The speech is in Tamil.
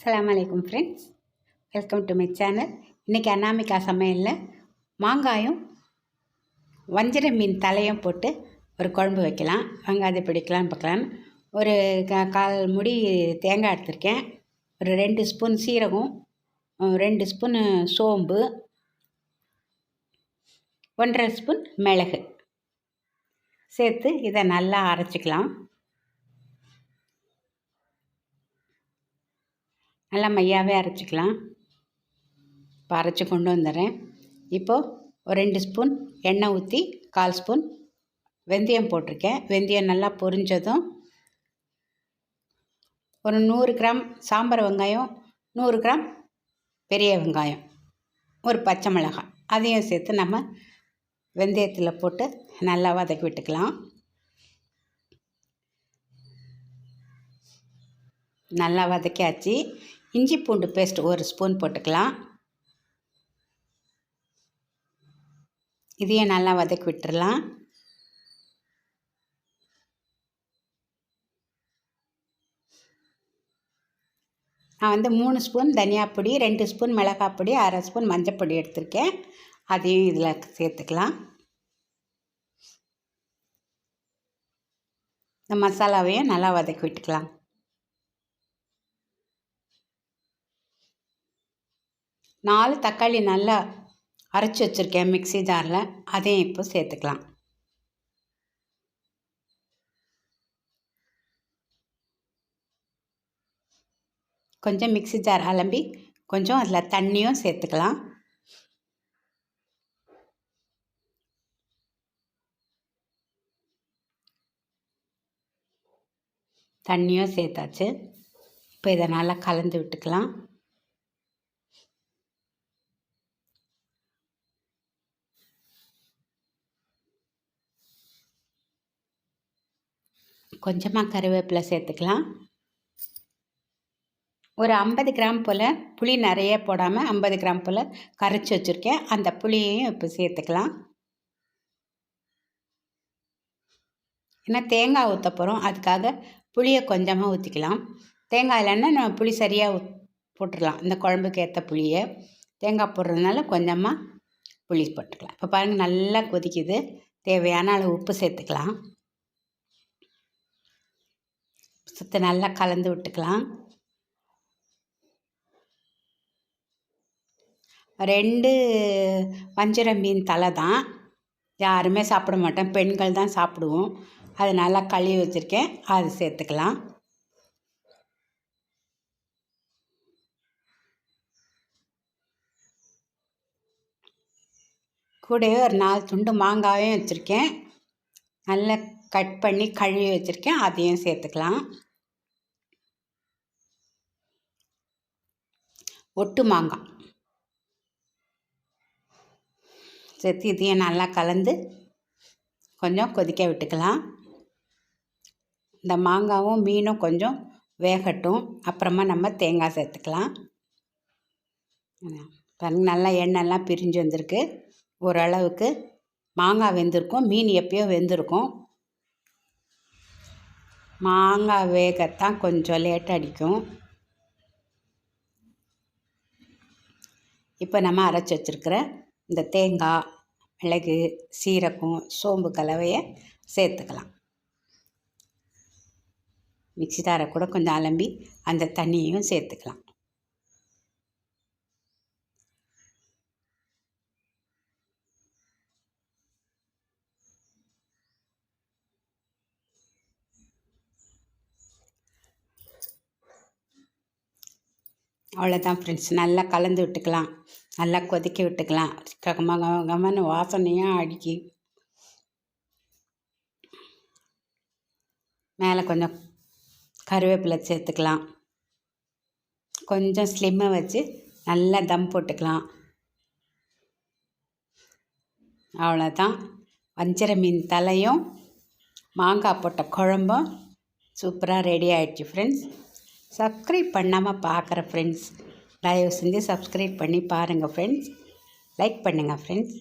அஸ்ஸலாமு அலைக்கும் friends, welcome to my channel. இன்றைக்கி அனாமிகா சமையலில் மாங்காயும் வஞ்சர மீன் தலையும் போட்டு ஒரு குழம்பு வைக்கலாம். வெங்காயம் பிடிக்கலான்னு பார்க்கலாம். ஒரு கால் முடி தேங்காய் எடுத்திருக்கேன். ஒரு 2 ஸ்பூன் சீரகம், 2 ஸ்பூன் சோம்பு, 1.5 ஸ்பூன் மிளகு சேர்த்து இதை நல்லா அரைச்சிக்கலாம். நல்லா மையாவே அரைச்சிக்கலாம். இப்போ அரைச்சி கொண்டு வந்துடுறேன். இப்போது ஒரு 2 ஸ்பூன் எண்ணெய் ஊற்றி 1/4 ஸ்பூன் வெந்தயம் போட்டிருக்கேன். வெந்தயம் நல்லா பொரிஞ்சதும் ஒரு 100 கிராம் சாம்பார் வெங்காயம், 100 கிராம் பெரிய வெங்காயம், ஒரு பச்சை மிளகாய் அதையும் சேர்த்து நம்ம வெந்தயத்தில் போட்டு நல்லா வதக்கி விட்டுக்கலாம். நல்லா வதக்கியாச்சு. இஞ்சி பூண்டு பேஸ்ட் 1 ஸ்பூன் போட்டுக்கலாம். இதையும் நல்லா வதக்கி விட்டுடலாம். நான் 3 ஸ்பூன் தனியாப்பொடி, 2 ஸ்பூன் மிளகாய் பொடி, 1/2 ஸ்பூன் மஞ்சள் பொடி எடுத்திருக்கேன். அதையும் இதில் சேர்த்துக்கலாம். இந்த மசாலாவையும் நல்லா வதக்கி விட்டுக்கலாம். நாலு தக்காளி நல்லா அரைச்சி வச்சுருக்கேன் மிக்ஸி ஜாரில். அதையும் இப்போ சேர்த்துக்கலாம். கொஞ்சம் மிக்ஸி ஜார் அலம்பி கொஞ்சம் அதில் தண்ணியும் சேர்த்துக்கலாம். தண்ணியும் சேர்த்தாச்சு. இப்போ இதை நல்லா கலந்து விட்டுக்கலாம். கொஞ்சமாக கருவேப்பிலை சேர்த்துக்கலாம். ஒரு 50 கிராம் போல் புளி, நிறைய போடாமல் 50 கிராம் போல் கரைச்சி வச்சுருக்கேன். அந்த புளியையும் இப்போ சேர்த்துக்கலாம். ஏன்னா தேங்காய் ஊற்ற போகிறோம், அதுக்காக புளியை கொஞ்சமாக ஊற்றிக்கலாம். தேங்காய் இல்லைன்னா நம்ம புளி சரியாக போட்டுடலாம். இந்த குழம்புக்கு ஏற்ற புளியை தேங்காய் போடுறதுனால கொஞ்சமாக புளி போட்டுக்கலாம். இப்போ பாருங்கள் நல்லா கொதிக்குது. தேவையான அளவு உப்பு சேர்த்துக்கலாம். சுற்றி நல்லா கலந்து விட்டுக்கலாம். 2 வஞ்சர மீன் தலை தான், யாருமே சாப்பிட மாட்டோம், பெண்கள் தான் சாப்பிடுவோம். அது நல்லா கழுவி வச்சுருக்கேன், அது சேர்த்துக்கலாம். கூடவே ஒரு 4 துண்டு மாங்காயும் வச்சுருக்கேன். நல்லா கட் பண்ணி கழுவி வச்சுருக்கேன், அதையும் சேர்த்துக்கலாம். ஒட்டு மாங்காய் சேர்த்து இதையும் நல்லா கலந்து கொஞ்சம் கொதிக்க விட்டுக்கலாம். இந்த மாங்காவும் மீனும் கொஞ்சம் வேகட்டும், அப்புறமா நம்ம தேங்காய் சேர்த்துக்கலாம். நல்லா எண்ணெய்லாம் பிரிஞ்சு வந்திருக்கு. ஓரளவுக்கு மாங்காய் வெந்திருக்கும், மீன் எப்பயோ வெந்திருக்கும். மாங்காய் வேகத்தான் கொஞ்சம் லேட் அடிக்கும். இப்போ நம்ம அரைச்சி வச்சுருக்கிற இந்த தேங்காய், மிளகு, சீரகம், சோம்பு கலவையை சேர்த்துக்கலாம். மிக்ஸி ஜாரை கூட கொஞ்சம் அலம்பி அந்த தண்ணியையும் சேர்த்துக்கலாம். அவ்வளோதான் ஃப்ரெண்ட்ஸ், நல்லா கலந்து விட்டுக்கலாம். நல்லா கொதிக்க விட்டுக்கலாம். கமன்னு வாசனையாக அடிக்கி மேலே கொஞ்சம் கருவேப்பிலை சேர்த்துக்கலாம். கொஞ்சம் ஸ்லிம்மை வச்சு நல்லா தம் போட்டுக்கலாம். அவ்வளோதான், வஞ்சர மீன் தலையும் மாங்காய் போட்ட குழம்பும் சூப்பராக ரெடி ஆகிடுச்சு ஃப்ரெண்ட்ஸ். சப்ஸ்கிரைப் பண்ணாமல் பார்க்குற ஃப்ரெண்ட்ஸ் தயவு செஞ்சு சப்ஸ்கிரைப் பண்ணி பாருங்கள் ஃப்ரெண்ட்ஸ். லைக் பண்ணுங்கள் ஃப்ரெண்ட்ஸ்.